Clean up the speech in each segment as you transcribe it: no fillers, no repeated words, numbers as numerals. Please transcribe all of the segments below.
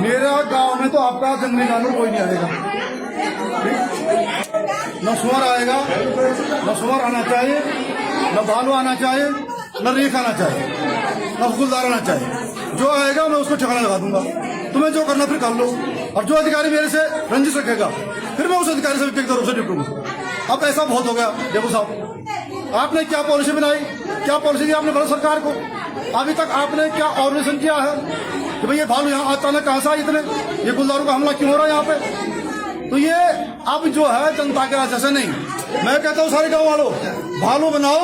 मेरा गांव में तो आपका जंगली जानवर कोई नहीं आएगा, न सुअर आएगा, न सुअर आना चाहिए, न भालू आना चाहिए, न रेख आना चाहिए, न गुलदार आना चाहिए। जो आएगा मैं उसको ठिकाना लगा दूंगा। तुम्हें जो करना फिर कर लो। और जो अधिकारी मेरे से रंजिश रखेगा फिर मैं उस अधिकारी से व्यक्तिगत रूप से निपटूंगा। अब ऐसा बहुत हो गया। देखो साहब, आपने क्या पॉलिसी बनाई, क्या पॉलिसी दी आपने भारत सरकार को? अभी तक आपने क्या ऑर्गेनाइजेशन किया है कि भाई ये भालू यहाँ अचानक कहां से आए इतने, ये गुलदारों का हमला क्यों हो रहा है यहाँ पे? तो ये अब जो है जनता के रास्ते से नहीं, मैं कहता हूँ सारे गाँव वालों, भालू बनाओ,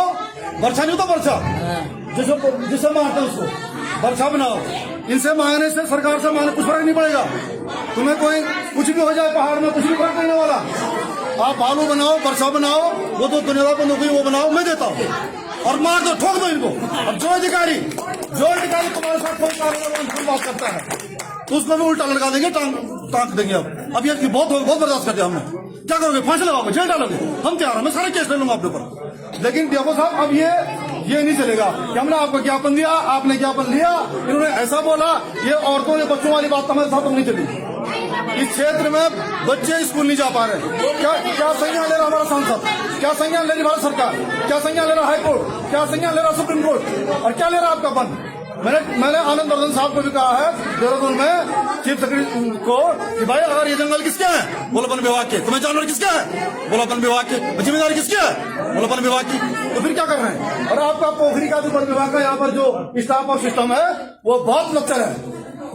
वर्षा नहीं होता वर्षा, जिसे मारते उसको वर्षा बनाओ। इनसे मांगने से, सरकार से मांगने कुछ फर्क नहीं पड़ेगा। तुम्हें कोई कुछ भी हो जाए पहाड़ में, कुछ भी फर्क नहीं होने वाला। आप भालू बनाओ, वर्षा बनाओ, वो तो दुनिया बंद हो गई, वो बनाओ, मैं देता हूँ और मार दो, ठोक दो इनको। और जो अधिकारी तुम्हारे साथ कोई कार्रवाई बात करता है तो उसको भी उल्टा लटका देंगे, टांग देंगे। अब ये बहुत बर्दाश्त करते हमने। क्या करोगे? फांसी लगाओगे, जेल डालोगे? हम तैयार हैं, मैं सारे केस ले लूंगा आपके ऊपर। लेकिन देखो साहब, अब ये नहीं चलेगा कि हमने आपको ज्ञापन दिया, आपने ज्ञापन लिया, इन्होंने ऐसा बोला, ये औरतों, ये बच्चों वाली बात हमारे साथ नहीं चली। इस क्षेत्र में बच्चे स्कूल नहीं जा पा रहे। क्या संज्ञान ले रहा हमारा सांसद? क्या संज्ञान ले रही भारत सरकार? क्या संज्ञान ले रहा हाईकोर्ट? क्या संज्ञान ले रहा सुप्रीम कोर्ट? और क्या ले रहा आपका बंद? मैंने आनंद वर्धन साहब को भी कहा है देहरादून में, चीफ सेक्रेटरी को, कि भाई अगर ये जंगल किसके हैं? बोलो वन विभाग के। तुम्हें जानवर किसके हैं? बोलो वन विभाग के। जिम्मेदारी किसकी है? बोलो वन विभाग की। तो फिर क्या कर रहे हैं? और आपका पोखरी का जो वन विभाग का यहाँ पर जो स्टाफ और सिस्टम है वो बहुत लचर है,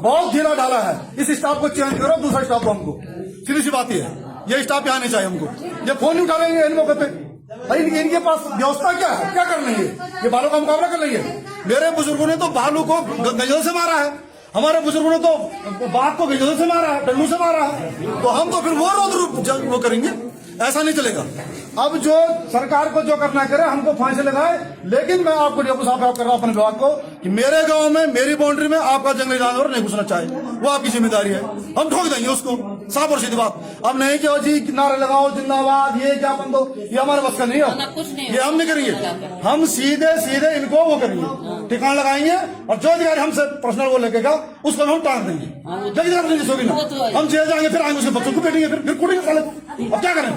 बहुत ढीला ढाला है। इस स्टाफ को चेंज करो, दूसरा स्टाफ दो हमको। सीधी सी बात है, ये स्टाफ यहाँ नहीं चाहिए हमको। ये फोन नहीं उठा लेंगे इन मौके पे। इनके पास व्यवस्था क्या है? क्या कर लेंगे? ये भालू का मुकाबला कर लेंगे? मेरे बुजुर्गों ने तो भालू को गजल से मारा है, हमारे बुजुर्गों ने तो बाघ को गजल से मारा है, डंडू से मारा है। तो हम तो फिर वो रोज रूप वो करेंगे? ऐसा नहीं चलेगा। अब जो सरकार को जो करना करे, हमको फांसी लगाए। लेकिन मैं आपको डेपो साहब कर रहा हूं अपने विभाग को कि मेरे गांव में, मेरी बाउंड्री में आपका जंगली जानवर नहीं घुसना चाहिए, वो आपकी जिम्मेदारी है। हम ठोक देंगे उसको, साफ और सीधी बात। अब नहीं कि जी नारे लगाओ जिंदाबाद, ये क्या बंद हो, ये हमारे बस का नहीं है, ये हम नहीं करेंगे। हम सीधे इनको वो करेंगे, ठिकाना लगाएंगे। और जो अधिकारी हमसे पर्सनल वो लगेगा उसको हम टांग देंगे। हम जेल जाएंगे, फिर आएंगे उसके बच्चों को पेटेंगे, फिर कूटेंगे साले को। अब क्या करें?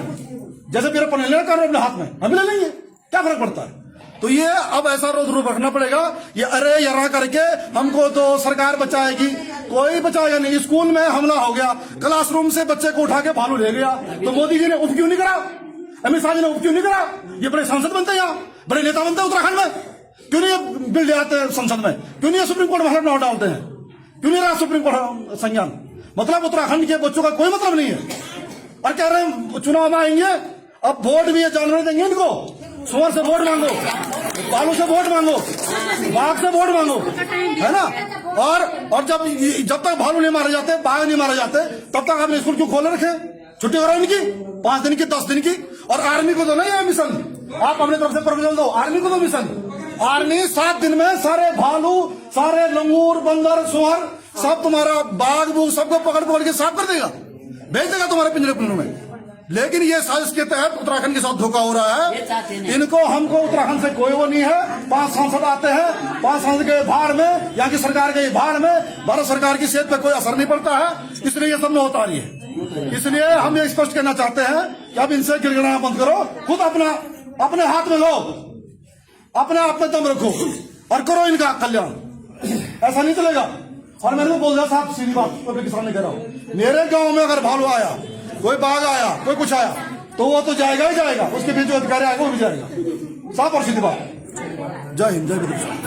जैसे मेरे पढ़ने लेना कर अपने हाथ में, हम ले लेंगे, क्या फर्क पड़ता है? तो ये अब ऐसा रोज रूप रखना पड़ेगा। ये अरे यरा करके हमको तो सरकार बचाएगी, कोई बचाएगा नहीं। स्कूल में हमला हो गया, क्लासरूम से बच्चे को उठा के भालू ले गया, तो मोदी जी ने उप क्यों नहीं करा? अमित शाह जी ने उप क्यों नहीं करा? ये बड़े सांसद बनते हैं, यहाँ बड़े नेता बनते हैं उत्तराखंड में, क्यों नहीं बिल ले आते संसद में? क्यों नहीं सुप्रीम कोर्ट में नाम डालते हैं? क्यों नहीं रहा सुप्रीम कोर्ट संज्ञान? मतलब उत्तराखंड के बच्चों का कोई मतलब नहीं है। और कह रहे हैं चुनाव में आएंगे, अब वोट भी ये जानवर देंगे इनको। सुअर से वोट मांगो, भालू से वोट मांगो, बाघ से वोट मांगो, है ना? और जब तक भालू नहीं मारे जाते, बाघ नहीं मारे जाते, तब तक आपने स्कूल क्यों खोले रखे? छुट्टी करो इनकी 5 दिन की, 10 दिन की। और आर्मी को दो ना ये मिशन, आप अपने तरफ से प्रपोजल दो, आर्मी को दो मिशन। आर्मी 7 दिन में सारे भालू, सारे लंगूर, बंदर, सुअर, सब तुम्हारा बाघ बूघ सबको पकड़ के साफ कर देगा, भेज देगा तुम्हारे पिंजरे में। लेकिन ये साजिश के तहत उत्तराखंड के साथ धोखा हो रहा है। इनको, हमको उत्तराखंड से कोई वो नहीं है। 5 सांसद आते हैं, 5 सांसद के भाड़ में, यहाँ की सरकार के भाड़ में भारत सरकार की सेहत पर कोई असर नहीं पड़ता है, इसलिए ये सब में होता रही है। इसलिए हम ये स्पष्ट कहना चाहते हैं कि अब इनसे गिड़गिड़ाना बंद करो, खुद अपने हाथ में लो, अपने आप में दम रखो और करो इनका कल्याण। ऐसा नहीं चलेगा। और मैंने तो बोल दिया साहब, सीधी बात पब्लिक के सामने कह रहा हूं, मेरे गांव में अगर भालू आया, कोई बाघ आया, कोई कुछ आया, तो वो तो जाएगा ही जाएगा, उसके बीच जो अधिकारी आएगा वो भी जाएगा। साफ और सीधी बात। जय हिंद, जय विदेश।